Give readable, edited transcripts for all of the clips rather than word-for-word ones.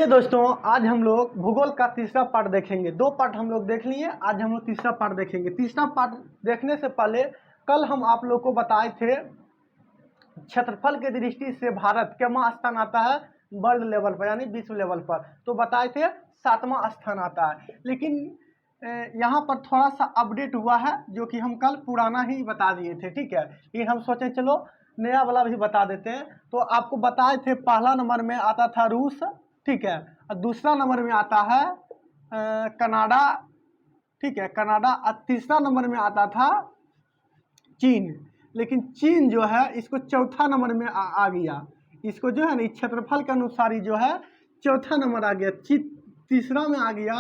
चलिए दोस्तों, आज हम लोग भूगोल का तीसरा पार्ट देखेंगे। दो पार्ट हम लोग देख लिए, आज हम लोग तीसरा पार्ट देखेंगे। तीसरा पार्ट देखने से पहले कल हम आप लोग को बताए थे क्षेत्रफल के दृष्टि से भारत कितना स्थान आता है वर्ल्ड लेवल पर, यानी विश्व लेवल पर। तो बताए थे 7वां स्थान आता है। लेकिन यहाँ पर थोड़ा सा अपडेट हुआ है, जो कि हम कल पुराना ही बता दिए थे, ठीक है। लेकिन हम सोचे चलो नया वाला भी बता देते हैं। तो आपको बताए थे पहला नंबर में आता था रूस, ठीक है, और दूसरा नंबर में आता है कनाडा, ठीक है, कनाडा, और तीसरा नंबर में आता था चीन। लेकिन चीन जो है इसको चौथा नंबर में आ गया। इसको जो है ना क्षेत्रफल के अनुसार ही जो है चौथा नंबर आ गया। तीसरा में आ गया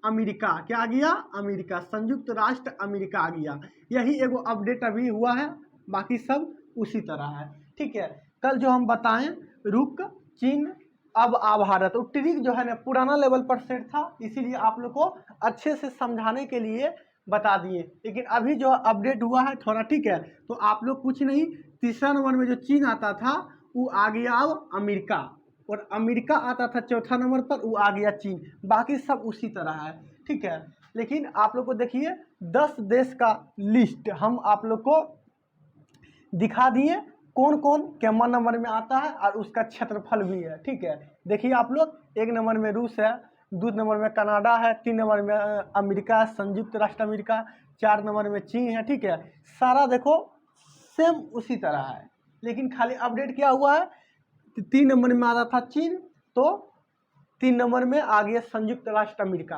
अमेरिका। क्या आ गया? अमेरिका, संयुक्त राष्ट्र अमेरिका आ गया। यही एगो अपडेट अभी हुआ है, बाकी सब उसी तरह है, ठीक है। कल जो हम बताएं रुक, चीन, अब आ भारत, वो ट्रिक जो है ना पुराना लेवल पर सेट था, इसीलिए आप लोग को अच्छे से समझाने के लिए बता दिए। लेकिन अभी जो अपडेट हुआ है थोड़ा, ठीक है, तो आप लोग कुछ नहीं, तीसरा नंबर में जो चीन आता था वो आ गया अब अमेरिका, और अमेरिका आता था चौथा नंबर पर, वो आ गया चीन। बाकी सब उसी तरह है, ठीक है। लेकिन आप लोग को देखिए 10 देश का लिस्ट हम आप लोग को दिखा दिए, कौन कौन केमा नंबर में आता है और उसका क्षेत्रफल भी है, ठीक है। देखिए आप लोग, 1 नंबर में रूस है, 2 नंबर में कनाडा है, 3 नंबर में अमेरिका, संयुक्त राष्ट्र अमेरिका, 4 नंबर में चीन है, ठीक है। सारा देखो सेम उसी तरह है, लेकिन खाली अपडेट क्या हुआ है, 3 नंबर में आ रहा था चीन, तो 3 नंबर में आ गया संयुक्त राष्ट्र अमेरिका,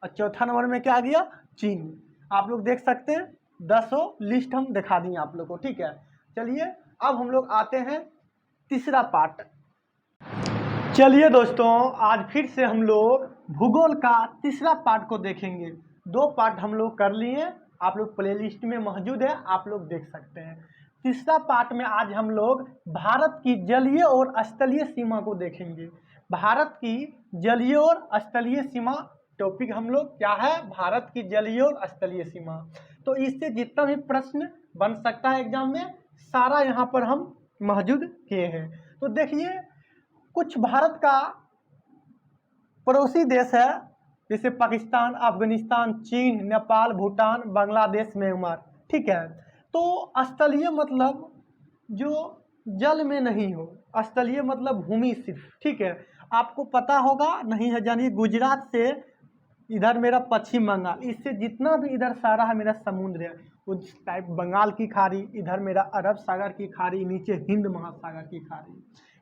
और चौथा नंबर में क्या आ गया? चीन। आप लोग देख सकते हैं 10 लिस्ट हम दिखा दिए आप लोग को, ठीक है। चलिए अब हम लोग आते हैं तीसरा पार्ट। चलिए दोस्तों, आज फिर से हम लोग भूगोल का तीसरा पार्ट को देखेंगे। 2 पार्ट हम लोग कर लिए, आप लोग प्लेलिस्ट में मौजूद है, आप लोग देख सकते हैं। तीसरा पार्ट में आज हम लोग भारत की जलीय और स्थलीय सीमा को देखेंगे। भारत की जलीय और स्थलीय सीमा टॉपिक हम लोग क्या है, भारत की जलीय और स्थलीय सीमा। तो इससे जितना भी प्रश्न बन सकता है एग्जाम में, सारा यहाँ पर हम मौजूद किए हैं। तो देखिए, कुछ भारत का पड़ोसी देश है, जैसे पाकिस्तान, अफगानिस्तान, चीन, नेपाल, भूटान, बांग्लादेश, म्यांमार, ठीक है। तो स्थलीय मतलब जो जल में नहीं हो, स्थलीय मतलब भूमि सिर्फ, ठीक है। आपको पता होगा, नहीं है जानिए, गुजरात से इधर मेरा पश्चिम बंगाल, इससे जितना भी इधर सारा है मेरा समुद्र है, उस टाइप बंगाल की खाड़ी, इधर मेरा अरब सागर की खाड़ी, नीचे हिंद महासागर की खाड़ी,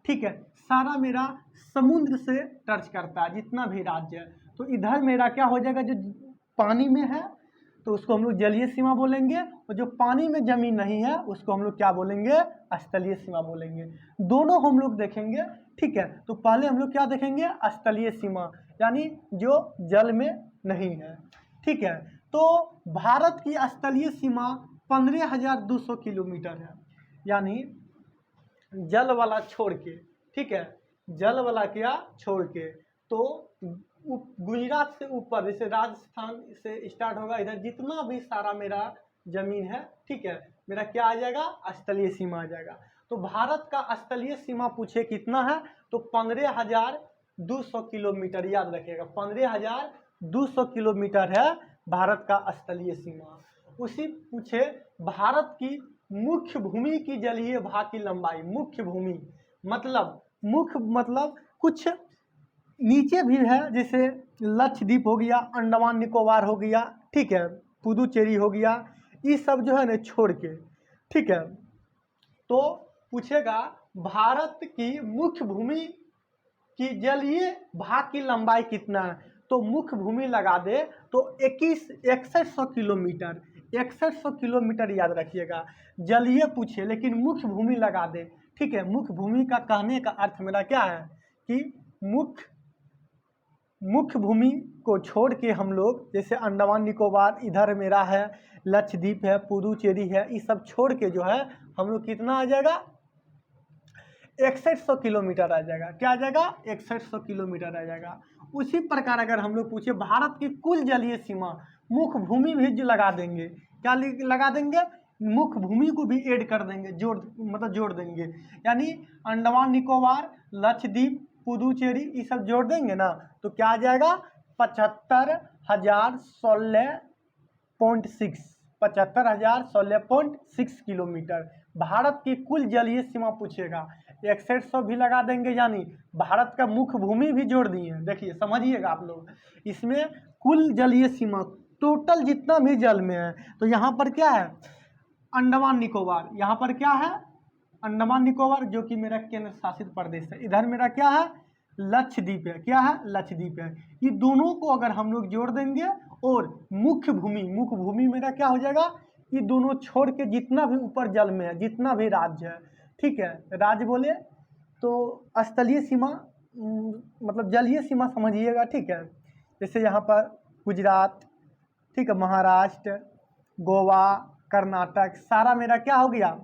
ठीक है। सारा मेरा समुद्र से टच करता है जितना भी राज्य है। तो इधर मेरा क्या हो जाएगा, जो पानी में है तो उसको हम लोग जलीय सीमा बोलेंगे, और जो पानी में जमीन नहीं है उसको हम लोग क्या बोलेंगे, स्थलीय सीमा बोलेंगे। दोनों हम लोग देखेंगे, ठीक है। तो पहले हम लोग क्या देखेंगे, स्थलीय सीमा, यानी जो जल में नहीं है, ठीक है। तो भारत की स्थलीय सीमा 15,200 किलोमीटर है, यानी जल वाला छोड़ के, ठीक है, जल वाला क्या छोड़ के। तो गुजरात से ऊपर, जैसे राजस्थान से स्टार्ट होगा, इधर जितना भी सारा मेरा जमीन है, ठीक है, मेरा क्या आ जाएगा, स्थलीय सीमा आ जाएगा। तो भारत का स्थलीय सीमा पूछे कितना है, तो 15,200 किलोमीटर, याद रखिएगा 15,200 किलोमीटर है भारत का स्थलीय सीमा। उसी पूछे भारत की मुख्य भूमि की जलीय भाग की लंबाई, मुख्य भूमि मतलब, मुख्य मतलब कुछ नीचे भी है, जैसे लक्षद्वीप हो गया, अंडमान निकोबार हो गया, ठीक है, पुदुचेरी हो गया, ये सब जो है ना छोड़ के, ठीक है। तो पूछेगा भारत की मुख्य भूमि की जलीय भाग की लंबाई कितना है, तो मुख्य भूमि लगा दे तो 6100 किलोमीटर, 6100 किलोमीटर याद रखिएगा। जलीय पूछे लेकिन मुख्य भूमि लगा दे, ठीक है। मुख्य भूमि का कहने का अर्थ मेरा क्या है कि मुख्य भूमि को छोड़ के हम लोग, जैसे अंडमान निकोबार इधर मेरा है, लक्षद्वीप है, पुदुचेरी है, ये सब छोड़ के जो है हम लोग कितना आ जाएगा, 6100 किलोमीटर आ जाएगा। क्या आ जाएगा, 6100 किलोमीटर आ जाएगा। उसी प्रकार अगर हम लोग पूछे भारत की कुल जलीय सीमा, मुख्य भूमि भी जो लगा देंगे, क्या लगा देंगे, मुख्य भूमि को भी ऐड कर देंगे, जोड़ देंगे, यानी अंडमान निकोबार, लक्षद्वीप, पुदुचेरी, ये सब जोड़ देंगे ना तो क्या आ जाएगा 75,016.6 75,016.6 किलोमीटर। भारत की कुल जलीय सीमा पूछेगा, 6100 भी लगा देंगे, यानी भारत का मुख्य भूमि भी जोड़ दिए। देखिए समझिएगा आप लोग, इसमें कुल जलीय सीमा टोटल जितना भी जल में है, तो यहाँ पर क्या है अंडमान निकोबार, यहाँ पर क्या है अंडमान निकोबार जो कि मेरा केंद्र शासित प्रदेश है, इधर मेरा क्या है लक्षद्वीप है, क्या है लक्षद्वीप है। ये दोनों को अगर हम लोग जोड़ देंगे और मुख्य भूमि मेरा क्या हो जाएगा, ये दोनों छोड़ के जितना भी ऊपर जल में है, जितना भी राज्य है, ठीक है, राज्य बोले तो स्थलीय सीमा मतलब जलीय सीमा समझिएगा, ठीक है। जैसे यहाँ पर गुजरात, ठीक है, महाराष्ट्र, गोवा, कर्नाटक, सारा मेरा क्या हो गया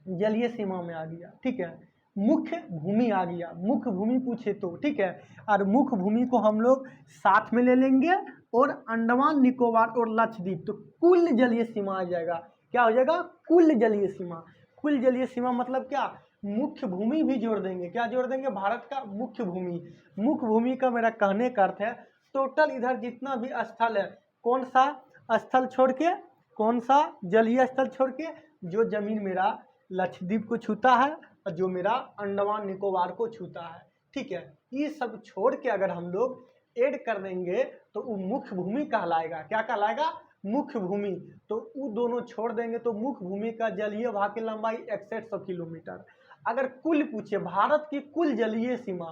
जलीय सीमा में आ गया, ठीक है। मुख्य भूमि आ गया, मुख्य भूमि पूछे तो, ठीक है। और मुख्य भूमि को हम लोग साथ में ले लेंगे और अंडमान निकोबार और लक्षद्वीप, तो कुल जलीय सीमा आ जाएगा। क्या हो जाएगा कुल जलीय सीमा। कुल जलीय सीमा मतलब क्या, मुख्य भूमि भी जोड़ देंगे, क्या जोड़ देंगे भारत का मुख्य भूमि। मुख्य भूमि का मेरा कहने का अर्थ है टोटल इधर जितना भी स्थल है, कौन सा स्थल छोड़ के, कौन सा जलीय स्थल छोड़ के, जो जमीन मेरा लक्षद्वीप को छूता है और जो मेरा अंडमान निकोबार को छूता है, ठीक है। ये सब छोड़ के अगर हम लोग ऐड कर देंगे तो वो मुख्य भूमि कहलाएगा। क्या कहलाएगा मुख्य भूमि। तो वो दोनों छोड़ देंगे तो मुख्य भूमि का जलीय भाग की लंबाई 6100 किलोमीटर। अगर कुल पूछे भारत की कुल जलीय सीमा,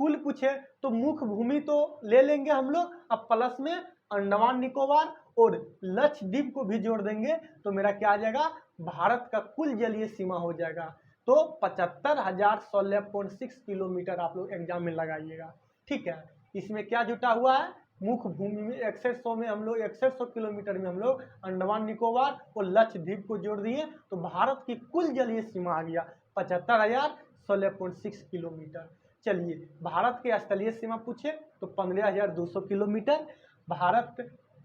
कुल पूछे तो मुख्य भूमि तो ले लेंगे हम लोग, अब प्लस में अंडमान निकोबार और लक्षद्वीप को भी जोड़ देंगे तो मेरा क्या आ जाएगा भारत का कुल जलीय सीमा हो जाएगा। तो 75,016.6 किलोमीटर आप लोग एग्जाम में लगाइएगा, ठीक है। इसमें क्या जुटा हुआ है मुख्य भूमि में 6100 में हम लोग 6100 किलोमीटर में हम लोग अंडमान निकोबार और लक्षद्वीप को जोड़ दिए तो भारत की कुल जलीय सीमा आ गया 75,016.6 किलोमीटर। चलिए भारत के स्थलीय सीमा पूछे तो 15,200 किलोमीटर। भारत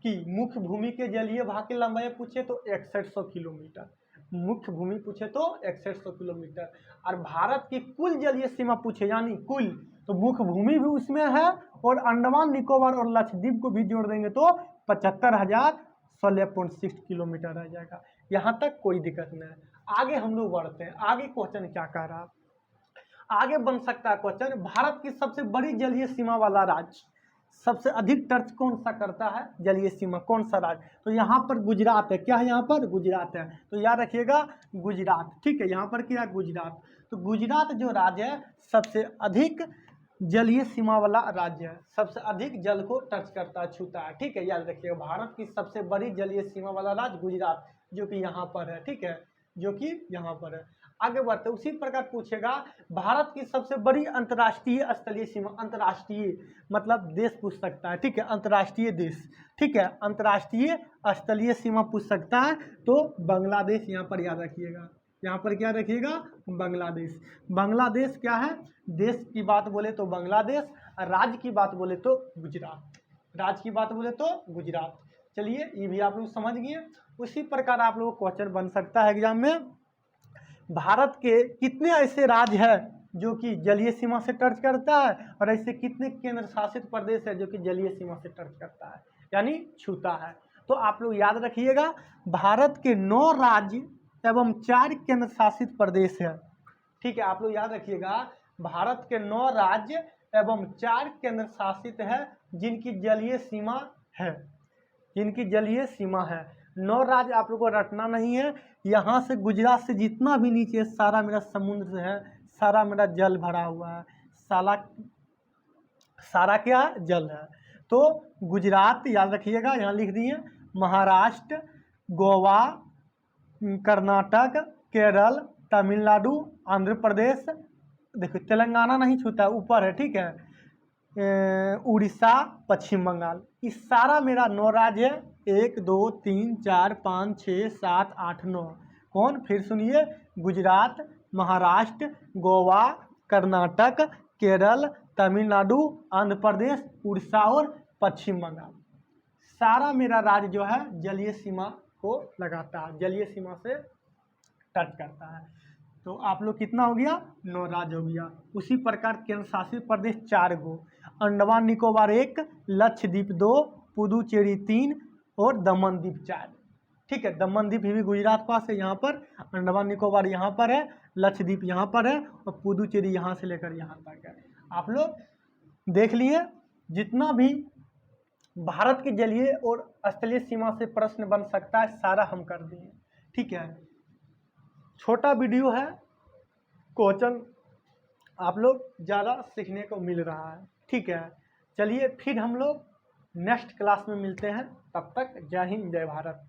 की मुख्य भूमि के जलीय भाग की लंबाई पूछे तो 6100 किलोमीटर। मुख्य भूमि पूछे तो 6100 किलोमीटर। और भारत की कुल जलीय सीमा पूछे यानी कुल, तो मुख्य भूमि भी उसमें है और अंडमान निकोबार और लक्षद्वीप को भी जोड़ देंगे तो 75,016.6 किलोमीटर रह जाएगा। यहाँ तक कोई दिक्कत नहीं है। आगे हम लोग बढ़ते हैं, आगे क्वेश्चन क्या कह रहा है, आगे बन सकता है क्वेश्चन भारत की सबसे बड़ी जलीय सीमा वाला राज्य, सबसे अधिक टच कौन सा करता है जलीय सीमा, कौन सा राज्य। तो यहाँ पर गुजरात है, क्या है यहाँ पर गुजरात है, तो याद रखिएगा गुजरात, ठीक है। यहाँ पर क्या है गुजरात, तो गुजरात जो राज्य है सबसे अधिक जलीय सीमा वाला राज्य है, सबसे अधिक जल को टच करता है, छूता है, ठीक है। याद रखिएगा भारत की सबसे बड़ी जलीय सीमा वाला राज्य गुजरात जो कि यहाँ पर है, ठीक है, जो कि यहाँ पर है। आगे बढ़ते उसी प्रकार पूछेगा भारत की सबसे बड़ी अंतर्राष्ट्रीय स्थलीय सीमा, अंतर्राष्ट्रीय मतलब देश पूछ सकता है, ठीक है, अंतर्राष्ट्रीय देश, ठीक है, अंतर्राष्ट्रीय स्थलीय सीमा पूछ सकता है तो बांग्लादेश यहाँ पर याद रखिएगा। यहाँ पर क्या रखिएगा बांग्लादेश। बांग्लादेश क्या है, देश की बात बोले तो बांग्लादेश, और राज्य की बात बोले तो गुजरात, राज्य की बात बोले तो गुजरात। चलिए ये भी आप लोग समझ गए। उसी प्रकार आप लोग क्वेश्चन बन सकता है एग्जाम में, भारत के कितने ऐसे राज्य है जो कि जलीय सीमा से टच करता है और ऐसे कितने केंद्र शासित प्रदेश है जो कि जलीय सीमा से टच करता है यानी छूता है। तो आप लोग याद रखिएगा भारत के 9 राज्य एवं 4 केंद्र शासित प्रदेश है, ठीक है। आप लोग याद रखिएगा भारत के 9 राज्य एवं 4 केंद्र शासित है जिनकी जलीय सीमा है, जिनकी जलीय सीमा है। 9 राज्य आप लोग को रटना नहीं है, यहाँ से गुजरात से जितना भी नीचे सारा मेरा समुद्र है, सारा मेरा जल भरा हुआ है, सारा क्या जल है। तो गुजरात याद रखिएगा, यहाँ लिख दिए, महाराष्ट्र, गोवा, कर्नाटक, केरल, तमिलनाडु, आंध्र प्रदेश, देखो तेलंगाना नहीं छूता ऊपर है, ठीक है, उड़ीसा, पश्चिम बंगाल, इस सारा मेरा 9 राज्य है, 1 2 3 4 5 6 7 8 9। कौन, फिर सुनिए, गुजरात, महाराष्ट्र, गोवा, कर्नाटक, केरल, तमिलनाडु, आंध्र प्रदेश, उड़ीसा और पश्चिम बंगाल, सारा मेरा राज्य जो है जलीय सीमा को लगाता है, जलीय सीमा से टच करता है। तो आप लोग कितना हो गया, 9 राज्य हो गया। उसी प्रकार केंद्र शासित प्रदेश 4 गो, अंडमान निकोबार 1, लक्षद्वीप 2, पुदुचेरी 3 और दमन द्वीप 4। ठीक है, दमन द्वीप भी गुजरात पास है, यहाँ पर अंडमान निकोबार यहाँ पर है, लक्षद्वीप यहाँ पर है और पुदुचेरी यहाँ से लेकर यहाँ तक है। आप लोग देख लिए, जितना भी भारत के जलीय और स्थलीय सीमा से प्रश्न बन सकता है सारा हम कर दिए। ठीक है, छोटा वीडियो है, क्वेश्चन आप लोग ज़्यादा सीखने को मिल रहा है। ठीक है, चलिए फिर हम लोग नेक्स्ट क्लास में मिलते हैं, तब तक जय हिंद जय भारत।